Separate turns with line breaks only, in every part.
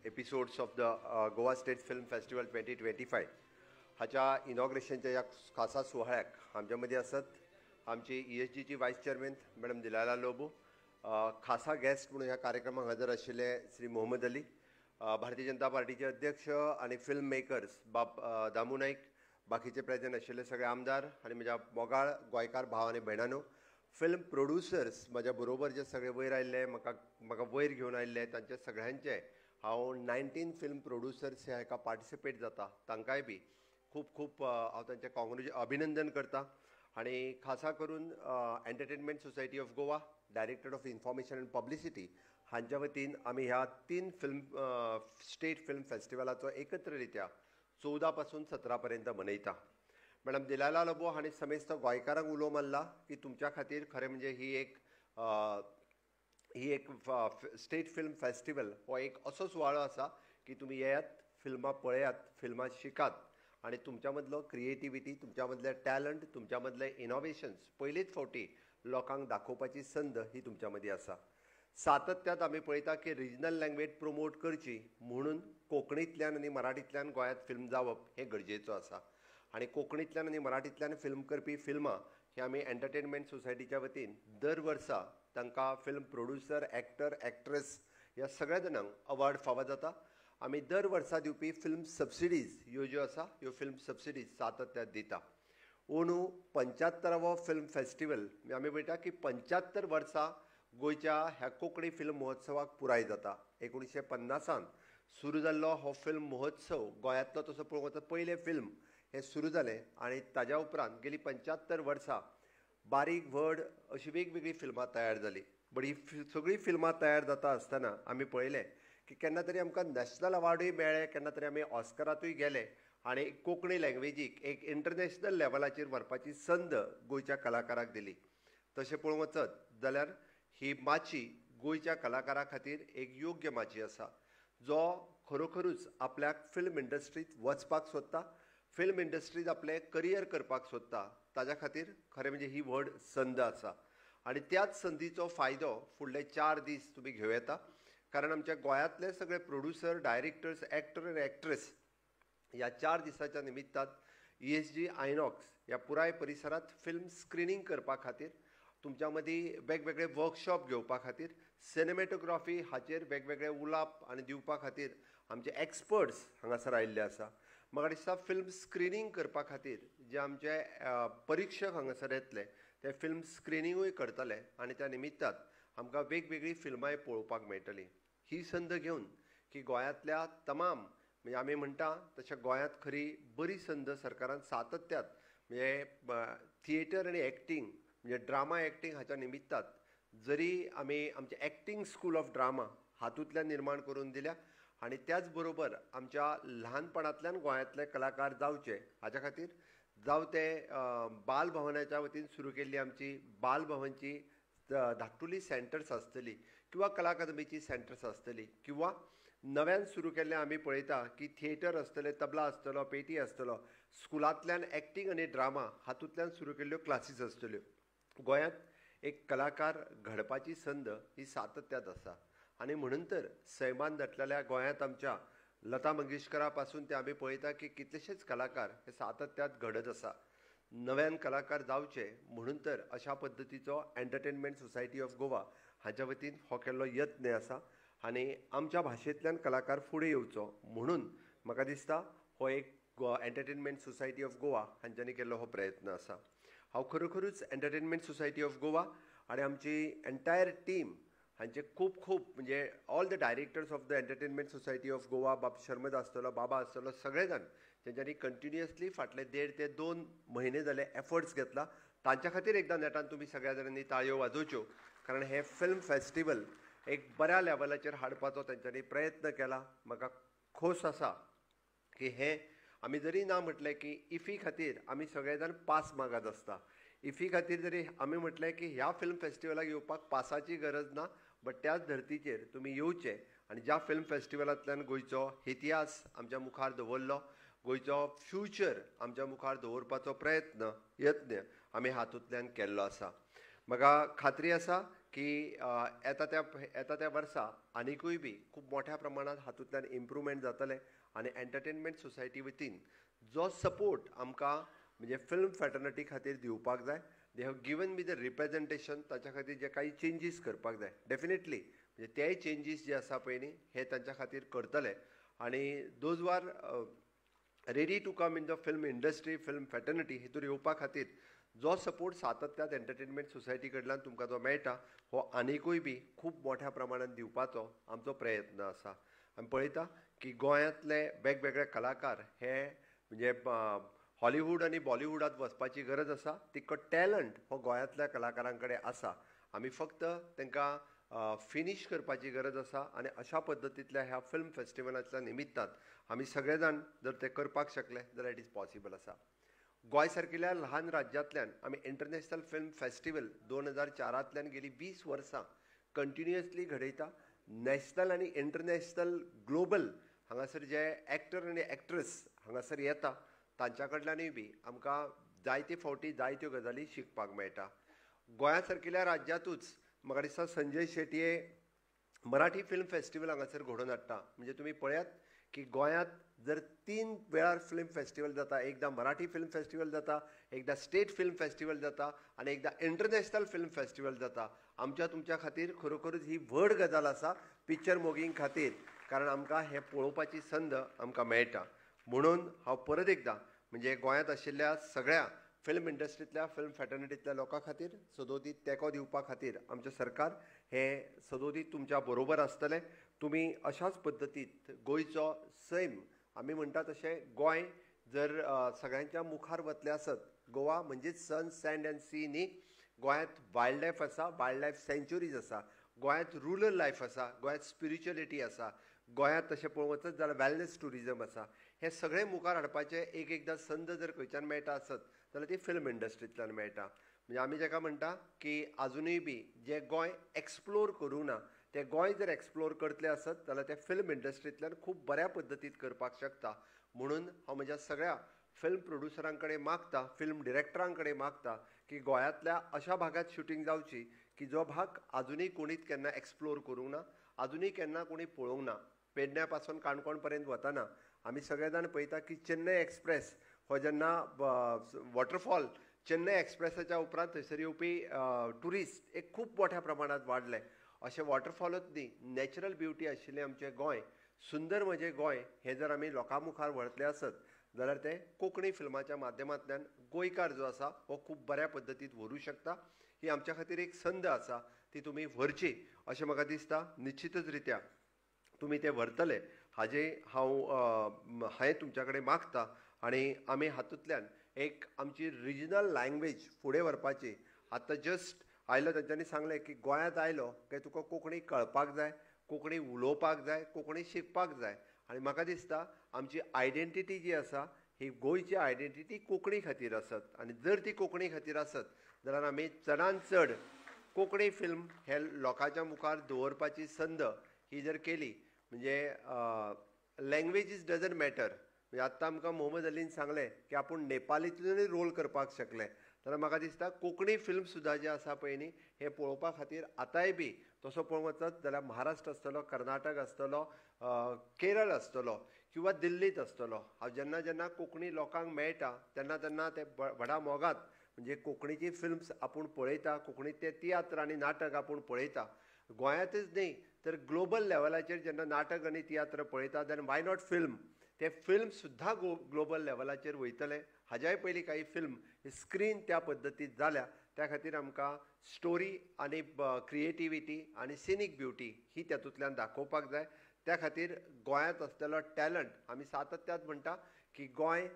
episodes of the Goa State Film Festival 2025 हाच्या इनॉग्रेशनच्या या खासा सोहळ्याक आमच्या मध्ये असत आमची ESGची व्हाईस चेअरमॅन मॅडम दिलाला लोबो, खासा गेस्ट म्हणून ह्या कार्यक्रमाक हजर आशिल्ले श्री मोहम्मद अली, भारतीय जनता पार्टीचे अध्यक्ष आणि फिल्म मेकर्स दामू नाईक, बाकीचे प्रेजेंट आशिल्ले सगळे आमदार आणि म्हज्या मोगाळ गोंयकार भाव आणि भयणांनो, फिल्म प्रोड्युसर्स म्हज्या बरोबर जे सगळे वयर आयिल्ले म्हाका वयर घेवन आयिल्ले तांचे सगळ्यांचे हांव 19 फिल्म प्रोड्युसर्स ह्या हाका पार्टिसिपेट जाता तांकांय बी खूप खूप हांव तांचे अभिनंदन करता. आणि खासा करून entertainment society of Goa, director of information and publicity हांच्या वतीन आमी ह्या 3 फिल्म स्टेट फिल्म फेस्टिवलाचो एकत्ररित्या 14 पासून 17 पर्यंत मनयता. मॅडम दिलाला लोबो हांणी समेस्त गोंयकारांक उलो मारला की तुमच्या खातीर खरें म्हणजे ही एक स्टेट फिल्म फेस्टिवल हो एक असो सुवाळो आसा की तुमी येयात, फिल्मां पळयात, फिल्मां शिकात आणि तुमच्या मदलो क्रिएटिविटी, तुमच्या मदले टॅलंट, तुमच्या मदले इनोव्हेशन्स पयलीच फावटी लोकांक दाखोवपाची संद ही तुमच्या मदीं आसा. सातत्यात आमी पळयता की रिजनल लँग्वेज प्रमोट करची म्हणून कोंकणींतल्यान आनी मराठींतल्यान गोंयांत फिल्म जावप हें गरजेचो आसा. आणि कोंकणींतल्यान आनी मराठींतल्यान फिल्म करपी फिल्मां ही आमी एंटरटेनमेंट सोसायटीच्या वतीन दर वर्सा तांकां फिल्म प्रोड्युसर, एक्टर, एक्ट्रेस ह्या सगळ्या जाणांक अवॉर्ड फावो जाता. आमी दर वर्सा दिवपी फिल्म सबसिडीज ह्यो ज्यो आसा ह्यो फिल्म सबसिडीज सातत्यात दिता. अंदू 75वो फिल्म फेस्टिवल आमी पळयता की 75 वर्सां गोंयच्या ह्या कोंकणी फिल्म महोत्सवाक पुराय जाता. 1950 सुरू जाल्लो हो फिल्म महोत्सव गोंयांतलो तसो पळोवंक वचत पयलें फिल्म हें सुरू जालें आणि ताज्या उपरांत गेली 75 वर्सां बारीक व्हड अशी वेगवेगळी फिल्मां तयार जाली. बट ही सगळीं फिल्मां तयार जाता आसतना आमी पळयलें की केन्ना तरी आमकां नॅशनल अवॉर्डूय मेळ्ळे, केन्ना तरी आमी ऑस्करातूय गेले आणि कोंकणी लँग्वेजीक एक इंटरनॅशनल लेवलाचेर व्हरपाची संद गोंयच्या कलाकाराक दिली. तशें पळोवंक वचत जाल्यार ही माची गोंयच्या कलाकारा खातीर एक योग्य माची आसा, जो खरोखरूच आपल्याक फिल्म इंडस्ट्रींत वचपाक सोदता, फिल्म इंडस्ट्रींत आपलें करियर करपाक सोदता. ताज्या खातीर खरें म्हणजे ही व्हड संद आसा आणि त्याच संदीचो फायदो फुडले 4 दीस तुमी घेवं येता. कारण आमच्या गोंयांतले सगळे प्रोड्युसर, डायरेक्टर्स, एक्टर आनी एक्ट्रेस ह्या 4 दिसाच्या निमित्तान ESG आयनॉक्स ह्या पुराय परिसरांत फिल्म स्क्रिनींग करपा खातीर, तुमच्या मदीं वेगवेगळे वर्कशॉप घेवपा खातीर, सिनेमॅटोग्राफी हाचेर वेगवेगळे उलाप आनी दिवपा खातीर आमचे एक्सपर्ट्स हांगासर आयिल्ले आसा. म्हाका दिसता फिल्म स्क्रिनींग करपा खातीर जे आमचे परिक्षक हांगासर येतले ते फिल्म स्क्रिनींगूय करतले आनी त्या निमित्तान आमकां वेगवेगळी फिल्मांय पळोवपाक मेळटली. ही संद घेवन की गोंयांतल्या तमाम म्हणजे आमी म्हणटा तशें गोंयांत खरी बरी संद सरकारान सातत्यात म्हणजे थिएटर आनी एक्टींग म्हणजे ड्रामा एक्टींग हाच्या निमित्तान जरी आमी आमचे एक्टींग स्कूल ऑफ ड्रामा हातूंतल्यान निर्माण करून दिल्या आणि त्याच बरोबर आमच्या ल्हानपणांतल्यान गोंयांतले कलाकार जावचे हाच्या खातीर जावं ते बाल भवनाच्या वतीन सुरू केल्ली आमची बाल भवनची धाकटुली सेंटर्स आसतली किंवा कला अकादमीची सेंटर्स आसतली किंवा नव्यान सुरू केल्ले आमी पळयता की थिएटर आसतले, तबला आसतलो, पेटी आसतलो, स्कुलांतल्यान एक्टींग आनी ड्रामा हातूंतल्यान सुरू केल्ल्यो क्लासीस आसतल्यो. गोंयांत एक कलाकार घडपाची संद ही सातत्यात आसा आणि म्हणून तर सैमान दाटलेल्या गोंयांत आमच्या लता मंगेशकरा पासून ते आमी पळयता की कितलेशेच कलाकार हे सातत्यात घडत आसा. नव्यान कलाकार जावचे म्हणून तर अशा पद्दतीचो एंटरटेनमेंट सोसायटी ऑफ गोवा हाच्या वतीन हो केल्लो यत्न आसा आणि आमच्या भाशेंतल्यान कलाकार फुडें येवचो म्हणून म्हाका दिसता हो एक एंटरटेनमेंट सोसायटी ऑफ गोवा हांच्यांनी केल्लो हो प्रयत्न आसा. हांव खरोखरूच एंटरटेनमेंट सोसायटी ऑफ गोवा आणि आमची एंटायर टीम हांचे खूब खूब म्हणजे all the directors of the entertainment society of Goa, बाब शर्मद आसतलो, बाबा आसतलो, सगळे जाण तेंच्यांनी कंटिन्युअसली फाटले 1.5 ते 2 म्हयने जाले एफर्ट्स घेतला. तांच्या खातीर एकदां नेटान तुमी सगळ्या जाणांनी ताळयो वाजोवच्यो. कारण हे फिल्म फेस्टिवल एक बऱ्या लेवलाचेर हाडपाचो तेंच्यांनी प्रयत्न केला. म्हाका खोस आसा की हे आमी जरी ना म्हटलें की इफी खातीर आमी सगळे जाण पास मागत आसता. इफी खातीर जरी आमी म्हटलें की ह्या फिल्म फेस्टिवलाक येवपाक पासाची गरज ना, बट त्याच धर्तीचेर तुमी येवचे आनी ज्या फिल्म फेस्टिवलांतल्यान गोंयचो इतिहास आमच्या मुखार दवरलो, गोंयचो फ्युचर आमच्या मुखार दवरपाचो यत्न आमी हातूंतल्यान केल्लो आसा. म्हाका खात्री आसा की येता त्या वर्सा आनिकूय बी खूब मोठ्या प्रमाणात हातूंतल्यान इम्प्रुवमेंट जातले आनी एंटरटेनमेंट सोसायटी वतीन जो सपोर्ट आमकां म्हणजे फिल्म फॅटर्निटी खातीर दिवपाक जाय. They have given me the representation, ताच्या खातीर जे काही चेंजीस करपाक जाय डेफिनेटली म्हणजे तेय चेंजीस जे आसा पळय न्ही हे तांच्या खातीर करतले. आनी those are ready to come in the film industry, film fraternity हितूर येवपा खातीर जो सपोर्ट सातत्यात एंटरटेनमेंट सोसायटी कडल्यान तुमकां जो मेळटा हो आनिकूय बी खूब मोठ्या प्रमाणात दिवपाचो आमचो प्रयत्न आसा. आमी पळयता की गोंयांतले वेगवेगळे कलाकार हे म्हणजे हॉलिवूड आनी बॉलिवूडात वचपाची गरज आसा, तितको टॅलंट हो गोंयांतल्या कलाकारां कडेन आसा. आमी फक्त तांकां फिनीश करपाची गरज आसा आनी अशा पद्दतींतल्या ह्या फिल्म फेस्टिवलाच्या निमित्तान आमी सगळे जाण जर ते करपाक शकले जाल्यार इट इज पॉसिबल आसा. गोंय सारकिल्ल्या ल्हान राज्यांतल्यान आमी इंटरनॅशनल फिल्म फेस्टिवल 2004 गेली 20 वर्सां कंटिन्युअसली घडयता. नॅशनल आनी इंटरनॅशनल ग्लोबल हांगासर जे एक्टर आनी एक्ट्रेस हांगासर येता तांच्या कडल्यानूय बी आमकां जायते फावटी जायत्यो गजाली शिकपाक मेळटा. गोंया सारकिल्ल्या राज्यांतूच म्हाका दिसता संजय शेटये मराठी फिल्म फेस्टिवल हांगासर घडोवन हाडटा. म्हणजे तुमी पळयात की गोंयांत जर 3 वेळार फिल्म फेस्टिवल जाता, एकदां मराठी फिल्म फेस्टिवल जाता, एकदां स्टेट फिल्म फेस्टिवल जाता आनी एकदां इंटरनॅशनल फिल्म फेस्टिवल जाता. आमच्या तुमच्या खातीर खरोखरूच ही व्हड गजाल आसा पिक्चर मोगींग खातीर, कारण आमकां हें पळोवपाची संद आमकां मेळटा. म्हणून हांव परत एकदां म्हणजे गोंयांत आशिल्ल्या सगळ्या फिल्म इंडस्ट्रींतल्या फिल्म फॅटर्निटींतल्या लोकां खातीर सदोदीत तेंको दिवपा खातीर आमचें सरकार हे सदोदीत तुमच्या बरोबर आसतलें. तुमी अशाच पद्दतीत गोंयचो सैम आमी म्हणटा तशें गोंय जर सगळ्यांच्या मुखार वतलें आसत, गोवा म्हणजेच सन, सँड अँड सी न्ही, गोंयांत वायल्ड लायफ आसा, वायल्ड लायफ सँच्युरीज आसा, गोंयांत रुरल लायफ आसा, गोंयांत स्पिरिच्युअलिटी आसा, गोंयांत तशें पळोवंक वचत जाल्यार वेलनेस टुरिजम आसा. हे सगळें मुखार हाडपाचें एकदां संद जर खंयच्यान मेळटा आसत जाल्यार ती फिल्म इंडस्ट्रींतल्यान मेळटा. म्हणजे आमी जाका म्हणटा की आजुनूय बी जें गोंय एक्सप्लोर करूं ना तें गोंय जर एक्सप्लोर करतलें आसत जाल्यार तें फिल्म इंडस्ट्रींतल्यान खूब बऱ्या पद्दतीन करपाक शकता. म्हणून हांव म्हज्या सगळ्या फिल्म प्रोड्युसरां कडेन मागता, फिल्म डिरेक्टरां कडेन मागता की गोंयांतल्या अशा भागात शुटींग जावची की जो भाग आजुनूय कोणीच केन्ना एक्सप्लोर करूंक ना, आजुनूय केन्ना कोणी पळोवंक ना. पेडण्या पासून काणकोण पर्यंत वतना आमी सगळे जाण पळयता की चेन्नय एक्सप्रेस हो जेन्ना वॉटरफॉल चेन्नय एक्सप्रेसाच्या उपरांत थंयसर येवपी ट्युरिस्ट एक खूब मोठ्या प्रमाणात वाडले. अशें वॉटरफॉलूच न्ही, नॅचरल ब्युटी आशिल्लें आमचें गोंय, सुंदर म्हजें गोंय हें जर आमी लोकां मुखार व्हरतलें आसत जाल्यार तें कोंकणी फिल्माच्या माध्यमांतल्यान गोंयकार जो आसा हो खूब बऱ्या पद्दतीन व्हरूं शकता. ही आमच्या खातीर एक संद आसा, ती तुमी व्हरची अशें म्हाका दिसता. निश्चितच रित्या तुमी ते व्हरतले हाजें हांवें तुमच्या कडेन मागता. आनी आमी हातूंतल्यान एक आमची रिजनल लँग्वेज फुडें व्हरपाची. आतां जस्ट आयलो तांच्यांनी सांगलें की गोंयांत आयलो काय तुका कोंकणी कळपाक जाय, कोंकणी उलोवपाक जाय, कोंकणी शिकपाक जाय. आनी म्हाका दिसता आमची आयडेंटिटी जी आसा ही गोंयची आयडेंटिटी कोंकणी खातीर आसत. आनी जर ती कोंकणी खातीर आसत जाल्यार आमी चडांत चड कोंकणी फिल्म हे लोकांच्या मुखार दवरपाची संद ही जर केली म्हणजे लँग्वेजीस डजंट मॅटर. म्हणजे आत्तां आमकां मोहम्मद अलीन सांगलें की आपूण नेपाळींतल्यानूय रोल करपाक शकले, जाल्यार म्हाका दिसता कोंकणी फिल्म सुद्दां जे आसा पळय न्ही हे पळोवपा खातीर आतांय बी तसो पळोवंक वचत जाल्यार महाराष्ट्र आसतलो, कर्नाटक आसतलो, केरळ आसतलो किंवा दिल्लीत आसतलो. हांव जेन्ना जेन्ना कोंकणी लोकांक मेळटा तेन्ना तेन्ना ते व्हडा मोगात म्हणजे कोंकणीची फिल्म्स आपूण पळयता, कोंकणीचे तियात्र आनी नाटक आपूण पळयता. गोंयांतच न्ही तर ग्लोबल लेवलाचेर जेन्ना नाटक आनी तियात्र पळयता देन वाय नॉट फिल्म. ते फिल्म सुद्दां ग्लोबल लेवलाचेर वयतले. हाज्याय पयलीं काही फिल्म स्क्रीन त्या पद्दतीन जाल्या, त्या खातीर आमकां स्टोरी आनी क्रिएटिविटी आनी सिनीक ब्युटी ही तातूंतल्यान दाखोवपाक जाय. त्या खातीर गोंयांत आसलेलो टॅलंट आमी सातत्यात म्हणटा की गोंय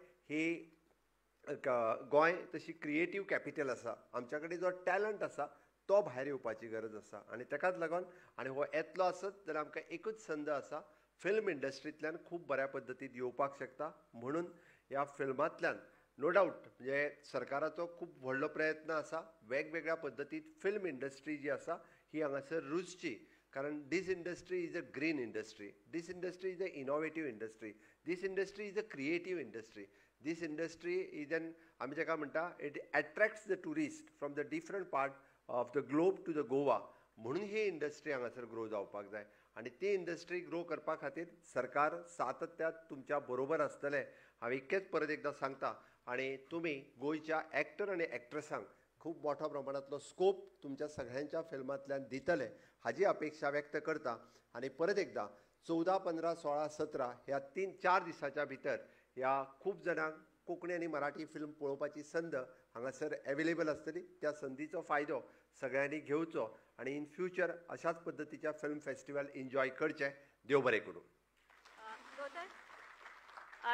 तशी क्रिएटीव कॅपिटल आसा. आमच्या कडेन जो टॅलंट आसा तो भायर येवपाची गरज आसा. आनी ताकाच लागून आनी हो येतलो आसत जाल्यार आमकां एकूच संद आसा, फिल्म इंडस्ट्रींतल्यान खूब बऱ्या पद्दतीन येवपाक शकता. म्हणून ह्या फिल्मांतल्यान नो डावट म्हणजे सरकाराचो खूब व्हडलो प्रयत्न आसा. वेगवेगळ्या पद्दतीन फिल्म इंडस्ट्री जी आसा ही हांगासर रुजची. कारण this industry is a green industry, this industry is a innovative industry, this industry is a creative industry, this industry is an आमी जाका म्हणटा it attracts the tourist from the different part of the globe to the Goa. म्हणून ही industry हांगासर grow जावपाक जाय आनी ती इंडस्ट्री ग्रो करपा खातीर सरकार सातत्यात तुमच्या बरोबर आसतलें हांव इतकेंच परत एकदां सांगता आनी तुमी गोंयच्या एक्टर आनी एक्ट्रेसांक खूब मोठ्या प्रमाणांतलो स्कोप तुमच्या सगळ्यांच्या फिल्मांतल्यान दितले हाजी अपेक्षा व्यक्त करता आनी परत एकदां 14, 15, 16, 17 ह्या 3-4 दिसाच्या भितर ह्या खूब जाणांक कोंकणी आनी मराठी फिल्म पळोवपाची संद हांगासर एवेलेबल आसतली. त्या संदीचो फायदो सगळ्यांनी घेवचो आनी इन फ्युचर अशाच पद्दतीच्या फिल्म फेस्टिवल एन्जॉय करचे. देव बरें करूं.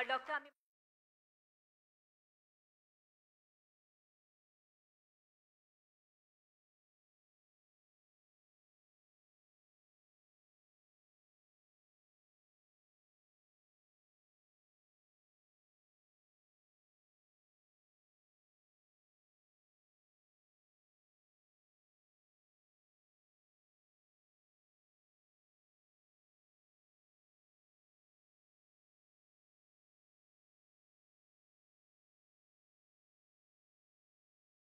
डॉक्टर